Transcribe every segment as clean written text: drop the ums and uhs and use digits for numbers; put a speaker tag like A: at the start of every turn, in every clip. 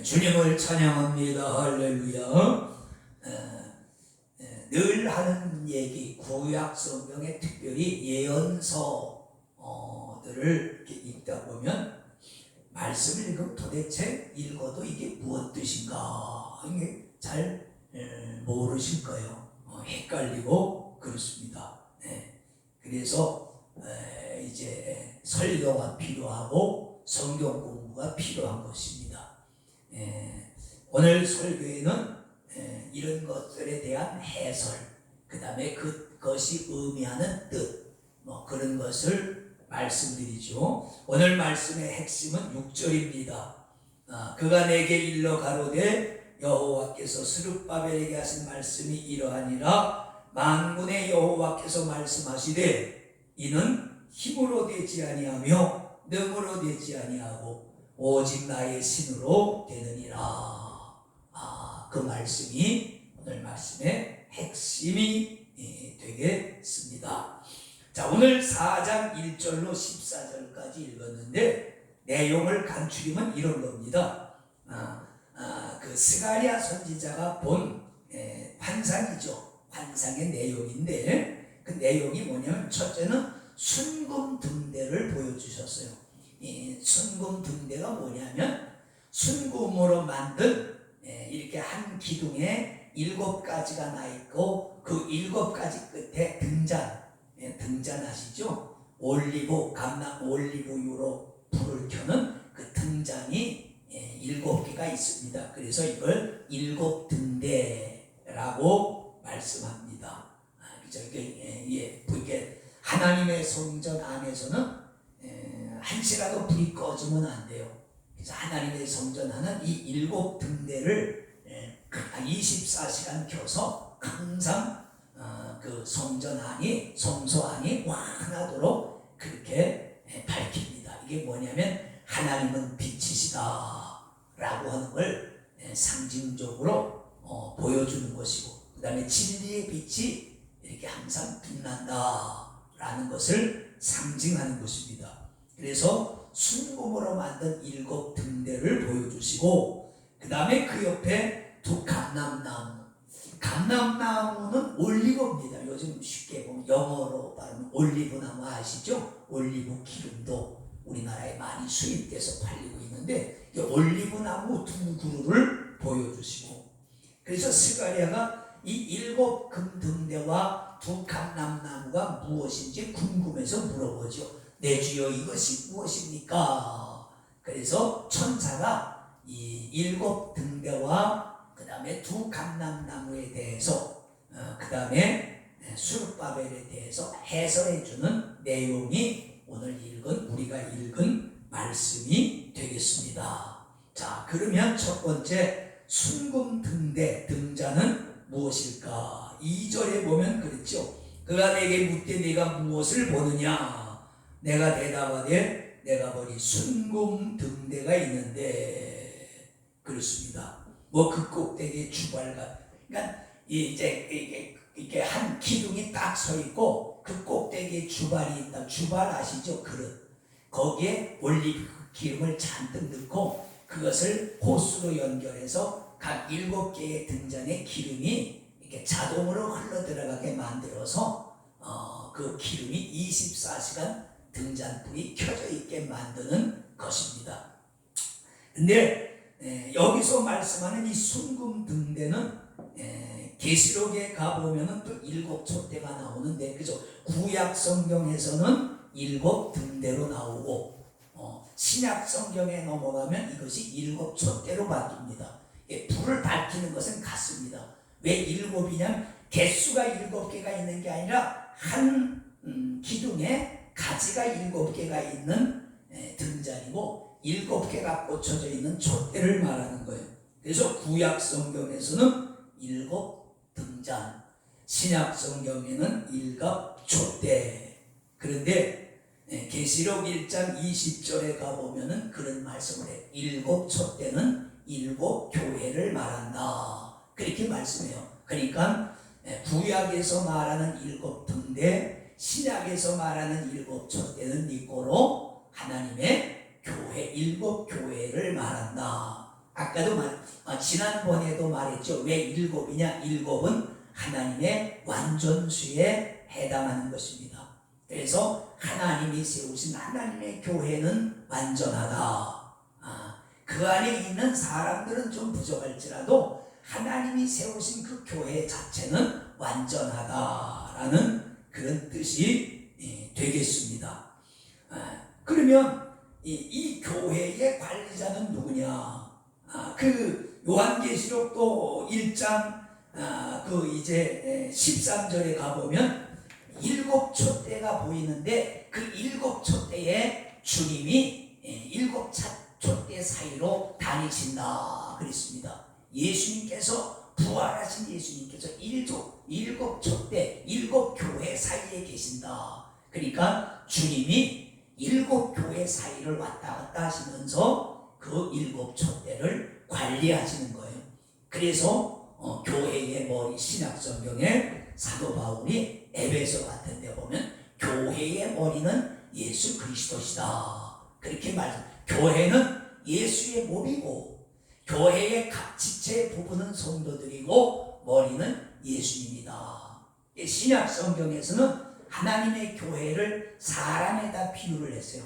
A: 주님을 찬양합니다. 할렐루야. 늘 하는 얘기, 구약 성경에 특별히 예언서들을 읽다 보면 말씀을 읽으면 도대체 읽어도 이게 무엇 뜻인가 이게 잘 모르실 거예요. 헷갈리고 그렇습니다. 그래서 이제 설교가 필요하고 성경 공부가 필요한 것입니다. 오늘 설교에는 이런 것들에 대한 해설, 그 다음에 그것이 의미하는 뜻, 그런 것을 말씀드리죠. 오늘 말씀의 핵심은 6절입니다. 그가 내게 일러 가로되 여호와께서 스룹바벨에게 하신 말씀이 이러하니라. 만군의 여호와께서 말씀하시되 이는 힘으로 되지 아니하며 능으로 되지 아니하고 오직 나의 신으로 되느니라. 그 말씀이 오늘 말씀의 핵심이 되겠습니다. 자, 오늘 4장 1절로 14절까지 읽었는데 내용을 간추리면 이런 겁니다. 그 스가랴 선지자가 본 환상이죠. 환상의 내용인데 그 내용이 뭐냐면 첫째는 순금 등대를 보여주셨어요. 이 순금 등대가 뭐냐면 순금으로 만든 이렇게 한 기둥에 7가지가 나 있고 그 7가지 끝에 등잔 아시죠? 올리브, 감람 올리브유로 불을 켜는 그 등잔이 7개가 있습니다. 그래서 이걸 7등대라고 말씀합니다. 그죠? 이게 하나님의 성전 안에서는 한시라도 불이 꺼지면 안 돼요. 그래서 하나님의 성전 안은 이 7등대를 24시간 켜서 항상 그 성전 안이, 성소 안이 환하도록 그렇게 밝힙니다. 이게 뭐냐면 하나님은 빛이시다 라고 하는 걸 상징적으로 보여주는 것이고, 그 다음에 진리의 빛이 이렇게 항상 빛난다 라는 것을 상징하는 것입니다. 그래서 순금으로 만든 7등대를 보여주시고, 그 다음에 그 옆에 두 감람나무. 감람나무는 올리브입니다. 요즘 쉽게 보면 영어로 발음은 올리브나무 아시죠? 올리브 기름도 우리나라에 많이 수입돼서 팔리고 있는데 이 올리브나무 두 그루를 보여주시고, 그래서 스가랴가 이 7금등대와 두 감람나무가 무엇인지 궁금해서 물어보죠. 내 주여 이것이 무엇입니까? 그래서 천사가 이 7등대와 그 다음에 두 감람나무에 대해서 그 다음에 스룹바벨에 대해서 해설해주는 내용이 오늘 우리가 읽은 말씀이 되겠습니다. 자, 그러면 첫 번째 순금등대, 등잔은 무엇일까? 2절에 보면 그랬죠. 그가 내게 묻되 네가 무엇을 보느냐? 내가 대답하되 내가 보니 순금등대가 있는데, 그렇습니다. 그 꼭대기에 주발과, 그러니까 이제 이렇게 한 기둥이 딱 서 있고 그 꼭대기에 주발이 있다. 주발 아시죠? 그릇. 거기에 올리브 기름을 잔뜩 넣고 그것을 호스로 연결해서 각 7개의 등잔에 기름이 이렇게 자동으로 흘러 들어가게 만들어서 그 기름이 24시간 등잔불이 켜져 있게 만드는 것입니다. 근데 여기서 말씀하는 이 순금등대는 계시록에 가보면은 또 7촛대가 나오는데, 그죠? 구약 성경에서는 7등대로 나오고, 신약 성경에 넘어가면 이것이 7촛대로 바뀝니다. 불을 밝히는 것은 같습니다. 왜 7이냐면 개수가 7개가 있는 게 아니라 한 기둥에 가지가 7개가 있는 등잔이고 7개가 꽂혀져 있는 촛대를 말하는 거예요. 그래서 구약 성경에서는 7등잔, 신약 성경에는 7촛대. 그런데 계시록 1장 20절에 가보면은 그런 말씀을 해요. 7촛대는 7교회를 말한다. 그렇게 말씀해요. 그러니까 구약에서 말하는 7등대, 신약에서 말하는 7촛대는 이꼬로 하나님의 교회, 7교회를 말한다. 아까도 지난번에도 말했죠. 왜 일곱이냐? 일곱은 하나님의 완전수에 해당하는 것입니다. 그래서 하나님이 세우신 하나님의 교회는 완전하다. 그 안에 있는 사람들은 좀 부족할지라도 하나님이 세우신 그 교회 자체는 완전하다라는 그런 뜻이 되겠습니다. 그러면 이 교회의 관리자는 누구냐? 그 요한계시록도 1장 이제 13절에 가보면 일곱 촛대가 보이는데 그 일곱 촛대에 주님이 일곱 촛대 사이로 다니신다 그랬습니다. 예수님께서 부활하신 예수님께서 일곱 촛대 일곱 교회 사이에 계신다. 그러니까 주님이 일곱 교회 사이를 왔다 갔다 하시면서 그 일곱 촛대를 관리하시는 거예요. 그래서 교회의 머리, 신약성경에 사도 바울이 에베소 같은 데 보면 교회의 머리는 예수 그리스도시다 그렇게 교회는 예수의 몸이고 교회의 각 지체의 부분은 성도들이고 머리는 예수님이다. 신약성경에서는 하나님의 교회를 사람에다 비유를 했어요.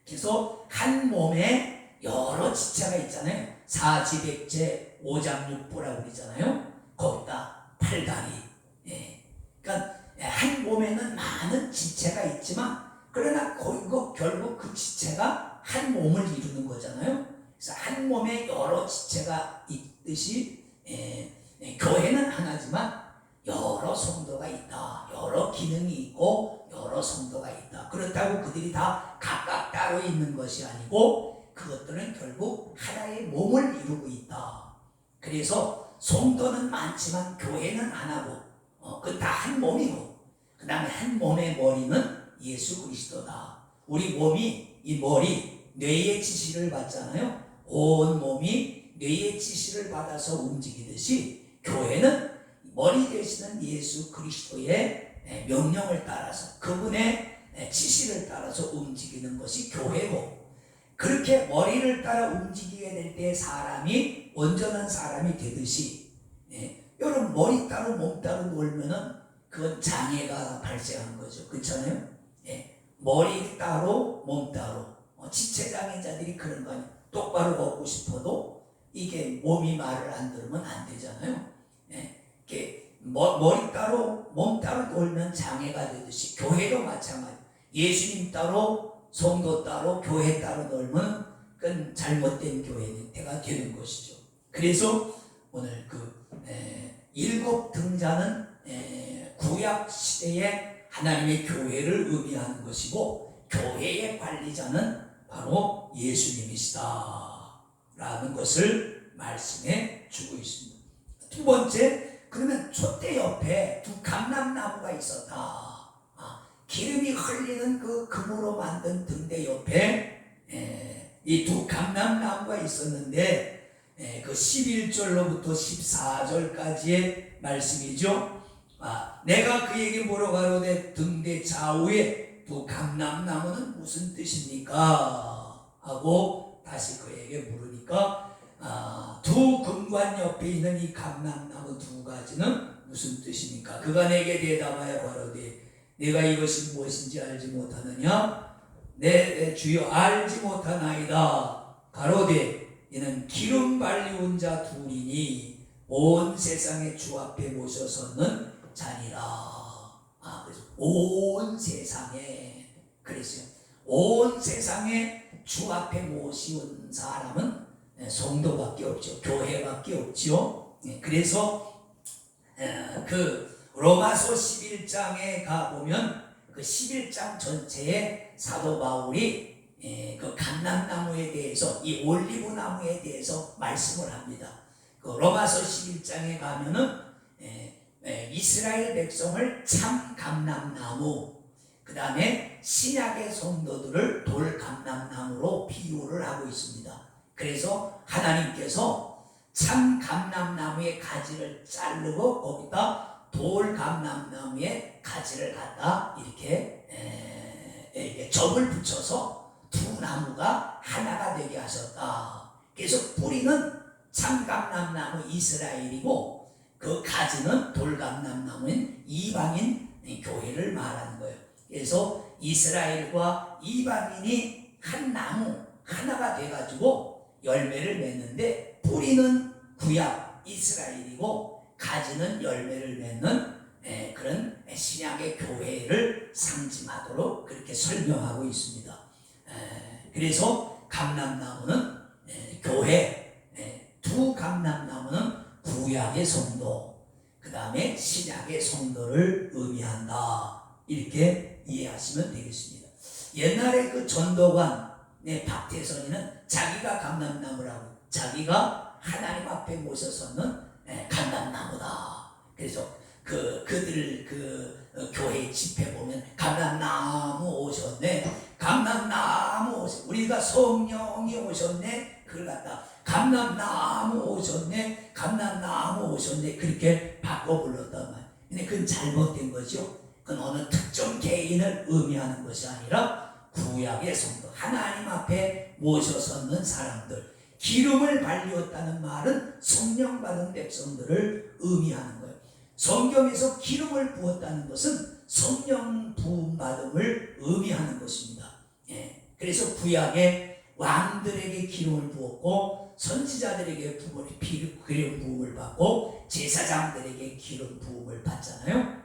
A: 그래서 한 몸에 여러 지체가 있잖아요. 사지백제 오장육부라고 그러잖아요. 거기다 팔다리. 그러니까 한 몸에는 많은 지체가 있지만 그러나 결국 그 지체가 한 몸을 이루는 거잖아요. 그래서 한 몸에 여러 지체가 있듯이 교회는 하나지만 여러 성도가 있다. 여러 기능이 있고 여러 성도가 있다. 그렇다고 그들이 다 각각 따로 있는 것이 아니고 그것들은 결국 하나의 몸을 이루고 있다. 그래서 성도는 많지만 교회는 하나고 그 다 한 몸이고 그 다음에 한 몸의 머리는 예수 그리스도다. 우리 몸이 이 머리 뇌의 지시를 받잖아요. 온 몸이 뇌의 지시를 받아서 움직이듯이 교회는 머리 되시는 예수 그리스도의 명령을 따라서 그분의 지시를 따라서 움직이는 것이 교회고 그렇게 머리를 따라 움직이게 될 때 사람이 온전한 사람이 되듯이 여러분 머리 따로 몸 따로 놀면은 그건 장애가 발생한 거죠. 그렇잖아요. 머리 따로 몸 따로 지체장애자들이 그런 거 아니에요. 똑바로 걷고 싶어도 이게 몸이 말을 안 들으면 안 되잖아요. 머리 따로 몸 따로 놀면 장애가 되듯이 교회도 마찬가지. 예수님 따로 성도 따로 교회 따로 놀면 그건 잘못된 교회가 되는 것이죠. 그래서 오늘 일곱 등자는 구약 시대의 하나님의 교회를 의미하는 것이고 교회의 관리자는 바로 예수님이시다 라는 것을 말씀해 주고 있습니다. 두 번째, 그러면 촛대 옆에 두 감람나무가 있었다. 기름이 흘리는 그 금으로 만든 등대 옆에 이 두 감람나무가 있었는데 그 11절로부터 14절까지의 말씀이죠. 내가 그에게 물어가로되 등대 좌우에 두 감람나무는 무슨 뜻입니까? 하고 다시 그에게 물으니까 두 금관 옆에 있는 이 감람나무 두 가지는 무슨 뜻입니까? 그가 내게 대답하여 가로되 내가 이것이 무엇인지 알지 못하느냐? 내 주여 알지 못하나이다. 가로되 이는 기름 발리운 자 둘이니 온 세상의 주 앞에 모셔서는 자니라. 그래서 온 세상에 그랬어요. 온 세상에 주 앞에 모시온 사람은 성도밖에 없죠. 교회밖에 없죠. 그래서 그 로마서 11장에 가보면 그 11장 전체에 사도 바울이 그 감람나무에 대해서 이 올리브나무에 대해서 말씀을 합니다. 그 로마서 11장에 가면은 이스라엘 백성을 참 감람나무, 그 다음에 신약의 성도들을 돌 감람나무로 비유를 하고 있습니다. 그래서 하나님께서 참 감람나무의 가지를 자르고 거기다 돌 감람나무의 가지를 갖다 이렇게 접을 붙여서 두 나무가 하나가 되게 하셨다. 그래서 뿌리는 참감람나무 이스라엘이고 그 가지는 돌감람나무인 이방인 교회를 말하는 거예요. 그래서 이스라엘과 이방인이 한 나무 하나가 돼가지고 열매를 맺는데 뿌리는 구약 이스라엘이고 가지는 열매를 맺는 그런 신약의 교회를 상징하도록 그렇게 설명하고 있습니다. 그래서 감람나무는 교회, 두 감람나무는 구약의 성도, 그 다음에 신약의 성도를 의미한다. 이렇게 이해하시면 되겠습니다. 옛날에 그 전도관의 박태선이는 자기가 감람나무라고, 자기가 하나님 앞에 모셔 서는 감람나무다. 그래서 그들 교회 집회 보면 감람나무 오셨네, 감람나무 오셨네, 우리가 성령이 오셨네, 그걸 갖다 감람나무 오셨네, 감람나무 오셨네, 그렇게 바꿔 불렀단 말이에요. 근데 그건 잘못된 거죠. 그건 어느 특정 개인을 의미하는 것이 아니라 구약의 성도, 하나님 앞에 모셔 섰는 사람들, 기름을 발리었다는 말은 성령 받은 백성들을 의미하는 거예요. 성경에서 기름을 부었다는 것은 성령 부음 받음을 의미하는 것입니다. 그래서 구약의 왕들에게 기름을 부었고 선지자들에게 기름 부음을 받고 제사장들에게 기름 부음을 받잖아요.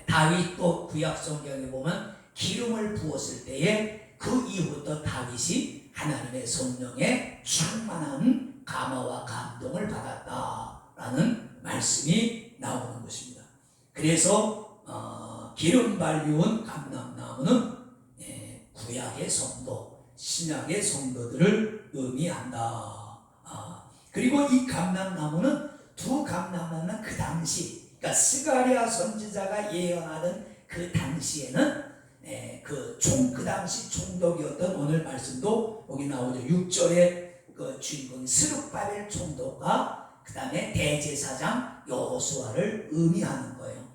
A: 다윗도 구약 성경에 보면 기름을 부었을 때에 그 이후부터 다윗이 하나님의 성령에 충만한 감화와 감동을 받았다라는 말씀이 나오는 것입니다. 그래서 기름 발리운 감람나무는 구약의 성도, 신약의 성도들을 의미한다. 그리고 이 감람나무는 두 감람나무는 그 당시, 그러니까 스가랴 선지자가 예언하던 그 당시에는 그 당시 총독이었던, 오늘 말씀도 여기 나오죠. 6절에 그 주인공 스룹바벨 총독과 그 다음에 대제사장 여호수아를 의미하는 거예요.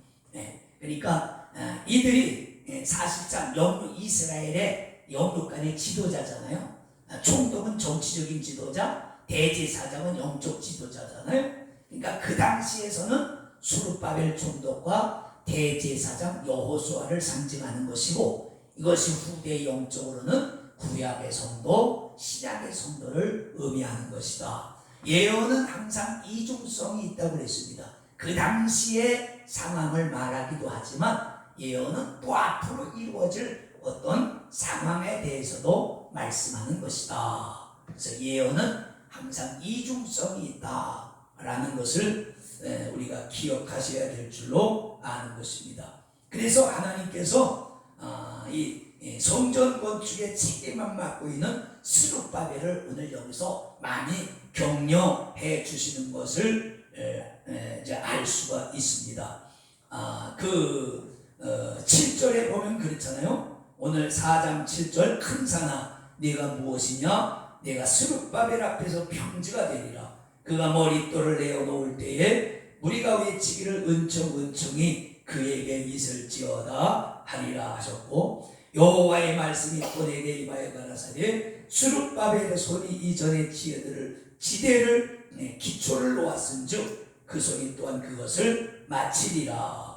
A: 그러니까 이들이 사실상 이스라엘의 영육간의 지도자잖아요. 총독은 정치적인 지도자, 대제사장은 영적 지도자잖아요. 그러니까 그 당시에서는 스룹바벨 총독과 대제사장 여호수아를 상징하는 것이고, 이것이 후대 영적으로는 구약의 성도, 신약의 성도를 의미하는 것이다. 예언은 항상 이중성이 있다고 그랬습니다. 그 당시의 상황을 말하기도 하지만 예언은 또 앞으로 이루어질 어떤 상황에 대해서도 말씀하는 것이다. 그래서 예언은 항상 이중성이 있다라는 것을 우리가 기억하셔야 될 줄로 아는 것입니다. 그래서 하나님께서 이 성전 건축의 책임만 맡고 있는 스룹바벨을 오늘 여기서 많이 격려해 주시는 것을 이제 알 수가 있습니다. 7절에 보면 그렇잖아요. 오늘 4장 7절, 큰 산아 네가 무엇이냐, 내가 스룹바벨 앞에서 평지가 되리라. 그가 머릿돌을 내어놓을 때에 무리가 외치기를 은총은총이 그에게 있을지어다 하리라 하셨고, 여호와의 말씀이 또 내게 임하여 가라사대 스룹바벨의 손이 이전의 지대를 기초를 놓았은즉 그 손이 또한 그것을 마치리라.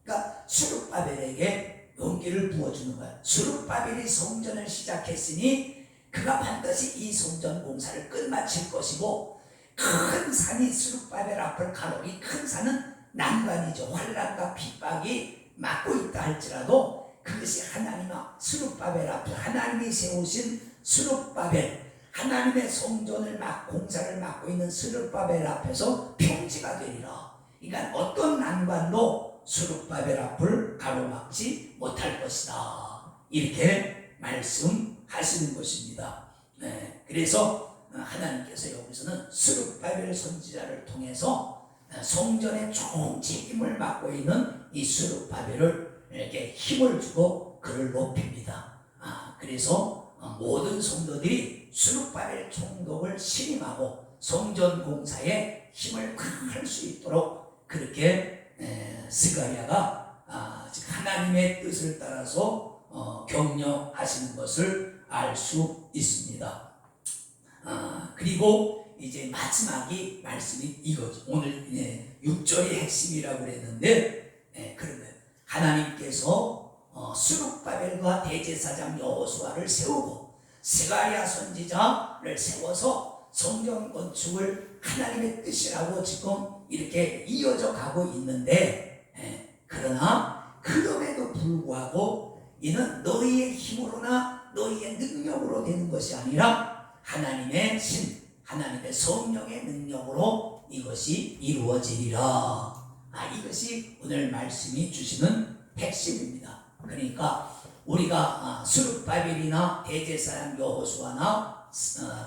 A: 그러니까 스룹바벨에게 용기를 부어주는 거야. 스룹바벨이 성전을 시작했으니 그가 반드시 이 성전 공사를 끝마칠 것이고, 큰 산이 스룹바벨 앞을 가로이, 큰 산은 난관이죠. 환난과 핍박이 막고 있다 할지라도 그것이 스룹바벨 앞에 하나님이 세우신 스룹바벨, 하나님의 성전을 공사를 맡고 있는 스룹바벨 앞에서 평지가 되리라. 그러니까 어떤 난관도 스룹바벨 앞을 가로막지 못할 것이다. 이렇게 말씀하시는 것입니다. 그래서 하나님께서 여기서는 스룹바벨 선지자를 통해서 성전의 총 책임을 맡고 있는 이 스룹바벨을 이렇게 힘을 주고 그를 높입니다. 그래서 모든 성도들이 스룹바벨 총독을 신임하고 성전 공사에 힘을 할 수 있도록 그렇게 스가랴가 하나님의 뜻을 따라서 격려하시는 것을 알 수 있습니다. 그리고 이제 마지막이 말씀이 이거죠. 오늘 6절이 핵심이라고 그랬는데, 그러면 하나님께서 스룹바벨과 대제사장 여호수아를 세우고 스가랴 선지자를 세워서 성전 건축을 하나님의 뜻이라고 지금 이렇게 이어져 가고 있는데, 그러나 그럼에도 불구하고 이는 너희의 힘으로나 너희의 능력으로 되는 것이 아니라 하나님의 신, 하나님의 성령의 능력으로 이것이 이루어지리라. 이것이 오늘 말씀이 주시는 핵심입니다. 그러니까 우리가 스룹바벨이나 대제사장 여호수아나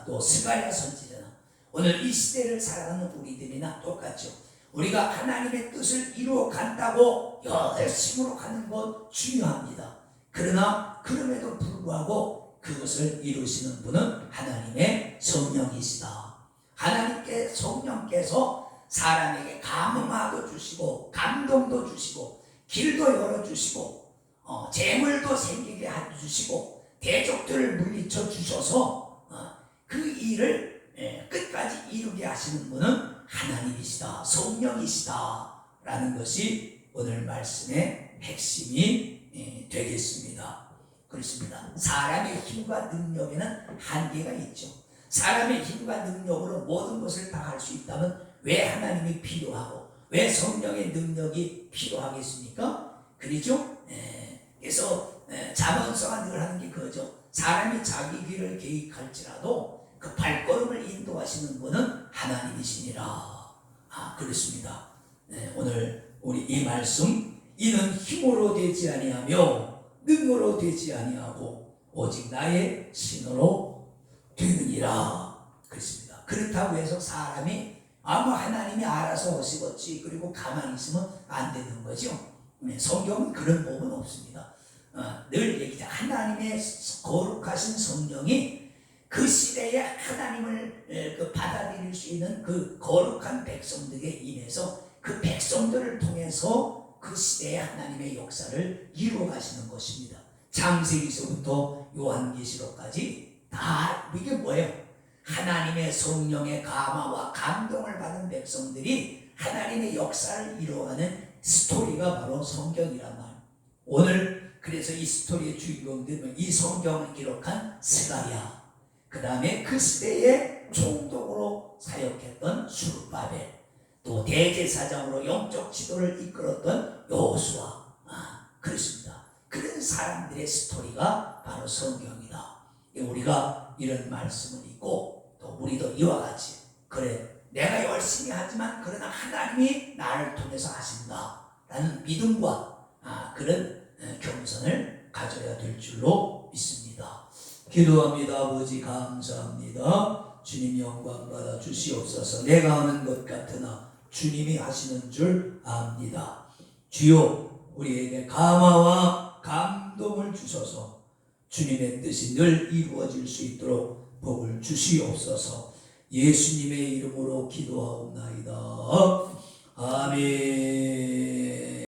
A: 또 스가랴 선지자나 오늘 이 시대를 살아가는 우리들이나 똑같죠. 우리가 하나님의 뜻을 이루어 간다고 열심으로 가는 것 중요합니다. 그러나 그럼에도 불구하고 그것을 이루시는 분은 하나님의 성령이시다. 하나님께 성령께서 사람에게 감흥도 주시고 감동도 주시고 길도 열어주시고 재물도 생기게 해주시고 대적들을 물리쳐 주셔서 그 일을 끝까지 이루게 하시는 분은 하나님이시다, 성령이시다 라는 것이 오늘 말씀의 핵심이 되겠습니다. 그렇습니다. 사람의 힘과 능력에는 한계가 있죠. 사람의 힘과 능력으로 모든 것을 다 할 수 있다면 왜 하나님이 필요하고 왜 성령의 능력이 필요하겠습니까? 그렇죠? 그래서 자문서가 늘 하는 게 그거죠. 사람이 자기 길을 계획할지라도 그 발걸음을 인도하시는 분은 하나님이시니라. 그렇습니다. 오늘 우리 이 말씀, 이는 힘으로 되지 아니하며 능으로 되지 아니하고 오직 나의 신으로 되느니라. 그렇습니다. 그렇다고 해서 사람이 하나님이 알아서 하시겠지 그리고 가만히 있으면 안 되는 거죠. 성경은 그런 법은 없습니다. 늘 얘기죠. 하나님의 거룩하신 성령이 그 시대에 하나님을 받아들일 수 있는 그 거룩한 백성들에게 임해서 그 백성들을 통해서 그 시대에 하나님의 역사를 이루어 가시는 것입니다. 창세기서부터 요한계시록까지 다 이게 뭐예요? 하나님의 성령의 감화와 감동을 받은 백성들이 하나님의 역사를 이루어가는 스토리가 바로 성경이란 말이에요. 오늘 그래서 이 스토리의 주인공들은 이 성경을 기록한 스가랴, 그 다음에 그 시대에 총독으로 사역했던 스룹바벨, 또 대제사장으로 영적 지도를 이끌었던 여호수아, 그렇습니다. 그런 사람들의 스토리가 바로 성경이다. 우리가 이런 말씀을 읽고 또 우리도 이와 같이 그래 내가 열심히 하지만 그러나 하나님이 나를 통해서 하신다 라는 믿음과 그런 겸손을 가져야 될 줄로 믿습니다. 기도합니다. 아버지 감사합니다. 주님 영광 받아 주시옵소서. 내가 하는 것 같으나 주님이 하시는 줄 압니다. 주여 우리에게 감화와 감동을 주셔서 주님의 뜻이 늘 이루어질 수 있도록 복을 주시옵소서. 예수님의 이름으로 기도하옵나이다. 아멘.